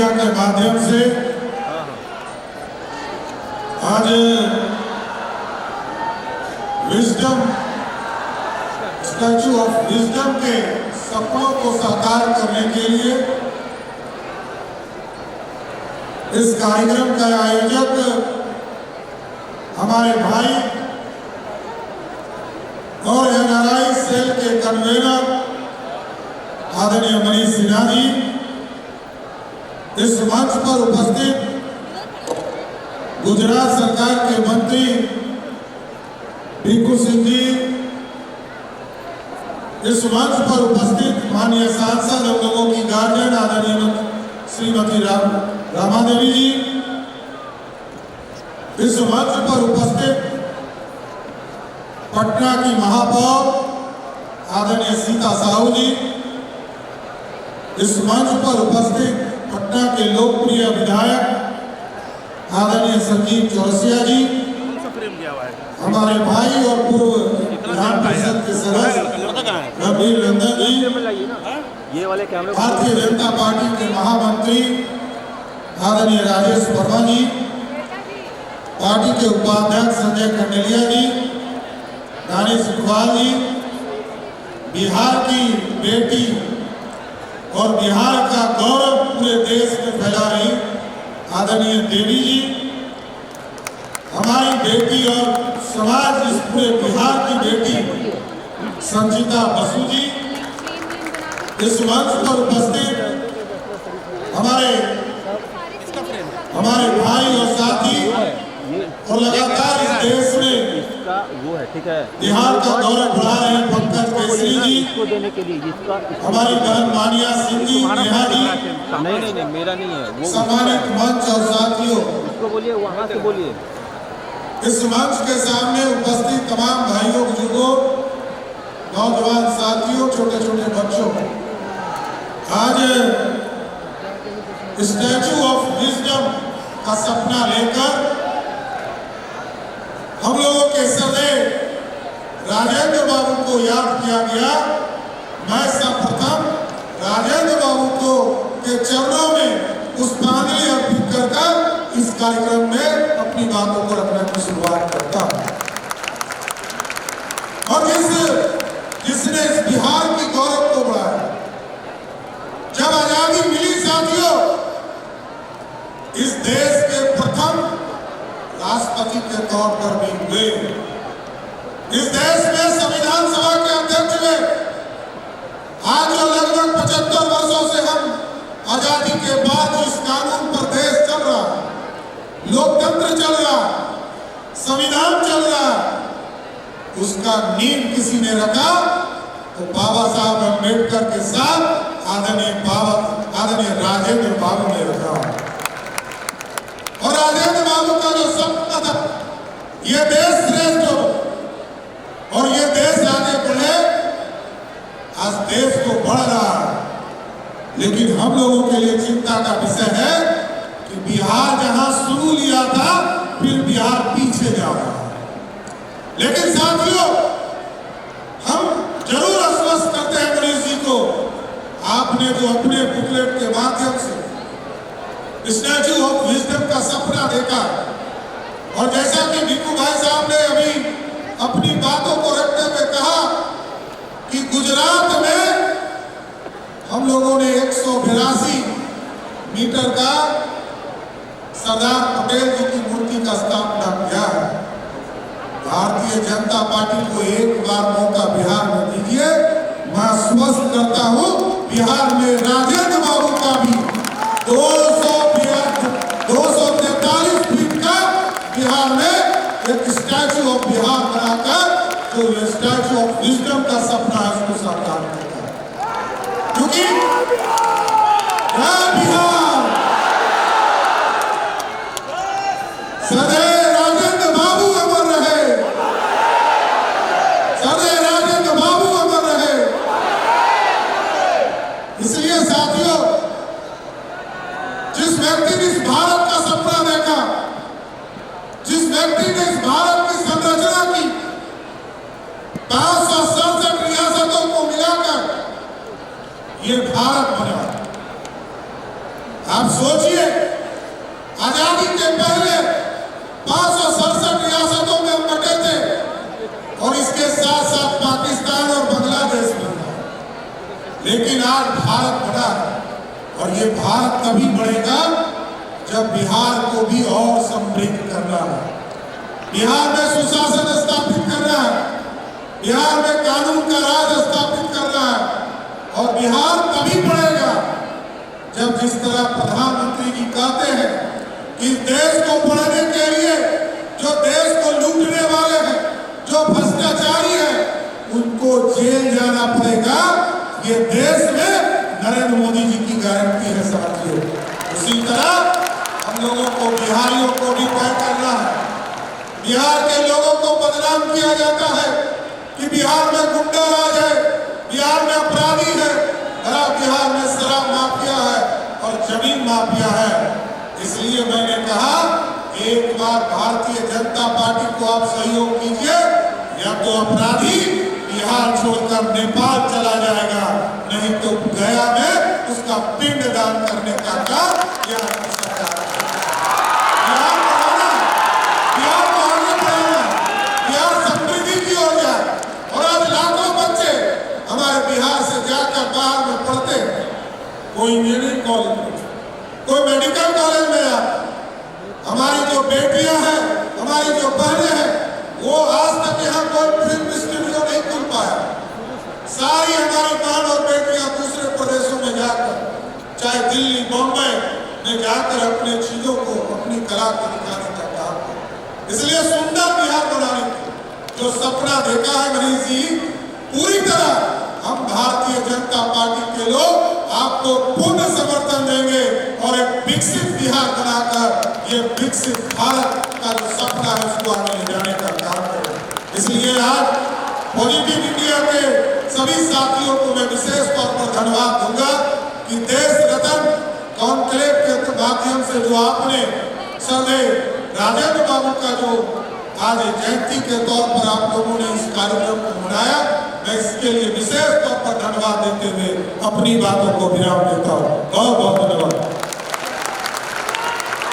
Media के माध्यम से आज विजडम स्टैचू ऑफ विजडम के सपनों को साकार करने के लिए इस कार्यक्रम का आयोजक हमारे भाई और एनआरआई सेल के कन्वीनर आदरणीय मनीष सिन्हा जी, इस मंच पर उपस्थित गुजरात सरकार के मंत्री भिक्खू सिंह जी, इस मंच पर उपस्थित माननीय सांसद और लोगों की गार्जियन आदरणीय श्रीमती रामा देवी जी, इस मंच पर उपस्थित पटना की महापौर आदरणीय सीता साहू जी, इस मंच पर उपस्थित पटना के लोकप्रिय विधायक आदरणीय संजीव चौरसिया जी, हमारे भाई और पूर्व विधान परिषद के सदस्य रवि रंजन जी, भारतीय जनता पार्टी के महामंत्री आदरणीय राजेश वर्मा जी, पार्टी के उपाध्यक्ष संजय कंडेलिया जी, दानिश इकबाल जी, बिहार की बेटी और बिहार का गौरव पूरे देश में फैला रही आदरणीय देवी जी, हमारी बेटी और समाज इस पूरे बिहार की बेटी संचिता बसु जी, इस मंच पर उपस्थित हमारे भाई और साथी और लगातार इस देश में बिहार का गौरव बढ़ा रहे हैं पंकज केसरी जी, हमारी बहन मानिया सिंह जी, नेहा जी, नहीं मेरा नहीं है वो, सम्मानित मंच और साथियों, उसको बोलिए, वहाँ से बोलिए। इस मंच के सामने उपस्थित तमाम भाइयों बुजुर्गों, नौजवान साथियों, छोटे छोटे बच्चों, आज स्टैचू ऑफ विजडम का सपना लेकर हम लोगों के सदैव राजेंद्र बाबू को याद किया गया। मैं सर्वप्रथम राजेंद्र बाबू को के चरणों में पुष्पांजलि अर्पित कर इस कार्यक्रम में अपनी बातों को रखने की शुरुआत करता हूं। और जिसने इस बिहार की गौरव को बढ़ाया, जब आजादी मिली साथियों, इस देश के प्रथम राष्ट्रपति के तौर पर भी हुए, इस देश में संविधान सभा के अध्यक्ष हुए। आज जो लगभग 75 वर्षों से हम आजादी के बाद जिस कानून पर देश चल रहा, लोकतंत्र चल रहा, संविधान चल रहा, उसका नींव किसी ने रखा तो बाबा साहब अम्बेडकर के साथ आदरणीय राजेंद्र बाबू ने रखा। और राजेंद्र बाबू का जो सपना था, ये देश श्रेष्ठ हो और ये देश आगे बढ़े, आज देश तो बढ़ रहा है, लेकिन हम लोगों के लिए चिंता का विषय है कि बिहार जहां शुरू लिया था, फिर बिहार पीछे जा रहा है। लेकिन साथियों, हम जरूर आश्वस्त करते हैं मनीष जी को, आपने जो अपने बुकलेट के माध्यम से स्टैचू ऑफ विजडम का सपना देखा, और जैसा कि भिक्खू भाई साहब ने अभी अपनी बातों को रखते हुए कहा कि गुजरात में हम लोगों ने 182 मीटर का सरदार पटेल जी की मूर्ति का स्थापना किया है। भारतीय जनता पार्टी को एक बार मौका बिहार में दीजिए, मैं आश्वस्त करता हूं, बिहार में राजेंद्र बाबू का भी 243 फीट का बिहार में एक स्टैचू ऑफ बिहार बनाकर जो ये स्टैचू ऑफ विजडम का सपना है उसको साकार करता है। क्योंकि बिहार सदैव राजेंद्र बाबू अमर रहे, सदैव राजेंद्र बाबू अमर रहे। इसलिए साथियों, जिस व्यक्ति ने इस भारत का सपना देखा, जिस व्यक्ति ने इस भारत की संरचना की, 567 रियासतों को मिलाकर ये भारत बना, आप सोचिए, आजादी के पहले 567 रियासतों में हम बटे थे और इसके साथ साथ पाकिस्तान और बांग्लादेश में था। लेकिन आज भारत बड़ा है और ये भारत तभी बढ़ेगा जब बिहार को भी और समृद्ध करना है, बिहार में सुशासन स्थापित करना है, बिहार में कानून का राज स्थापित करना है। और बिहार तभी बढ़ेगा जब जिस तरह प्रधानमंत्री जी कहते हैं कि इस देश को बढ़ाने के लिए जो देश को लूटने वाले हैं, जो भ्रष्टाचारी हैं, उनको जेल जाना पड़ेगा। ये देश में नरेंद्र मोदी जी की गारंटी है साथियों। उसी तरह हम लोगों को बिहारियों को भी तय करना है। बिहार के लोगों को बदनाम किया जाता है कि बिहार में गुंडा राज है, बिहार में अपराधी है, बिहार में शराब माफिया है और जमीन माफिया है। इसलिए मैंने कहा एक बार भारतीय जनता पार्टी को आप सहयोग कीजिए, या तो अपराधी बिहार छोड़कर नेपाल चला जाएगा, नहीं तो गया में उसका पिंड दान करने का काम बिहार सरकार बिहार बढ़ाना, बिहार को आगे बढ़ाना, बिहार समृद्धि की ओर जाए। और आज लाखों बच्चे हमारे बिहार से जाकर बाहर में पढ़ते हैं, कोई इंजीनियरिंग कॉलेज में, कोई मेडिकल कॉलेज में। हमारी जो बेटियां हैं, हमारी जो बहनें हैं, वो आज तक यहाँ कोई फिल्म स्टूडियो नहीं खुल पाया। सारी हमारी बहन और बेटियां दूसरे प्रदेशों में जाकर, चाहे दिल्ली, बॉम्बे में जाकर अपने चीजों को, अपनी कला को दिखाने का काम है। इसलिए सुंदर बिहार बनाने की जो सपना देखा है मनीष जी, पूरी तरह हम भारतीय जनता पार्टी के लोग आपको पूर्ण समर्थन देंगे और एक विकसित बिहार बनाकर ये विकसित भारत का जो सपना है उसको आगे ले जाने का काम करें। इसलिए आज पॉजिटिव इंडिया के सभी साथियों को मैं विशेष तौर पर धन्यवाद दूंगा कि देश रत्न कॉन्क्लेव के माध्यम से जो आपने सरदेव राजेंद्र बाबू का जो आज जयंती के तौर पर आप लोगों ने इस कार्यक्रम को मनाया, मैं इसके लिए विशेष तौर पर धन्यवाद देते हुए अपनी बातों को विराम देता हूँ। बहुत बहुत धन्यवाद।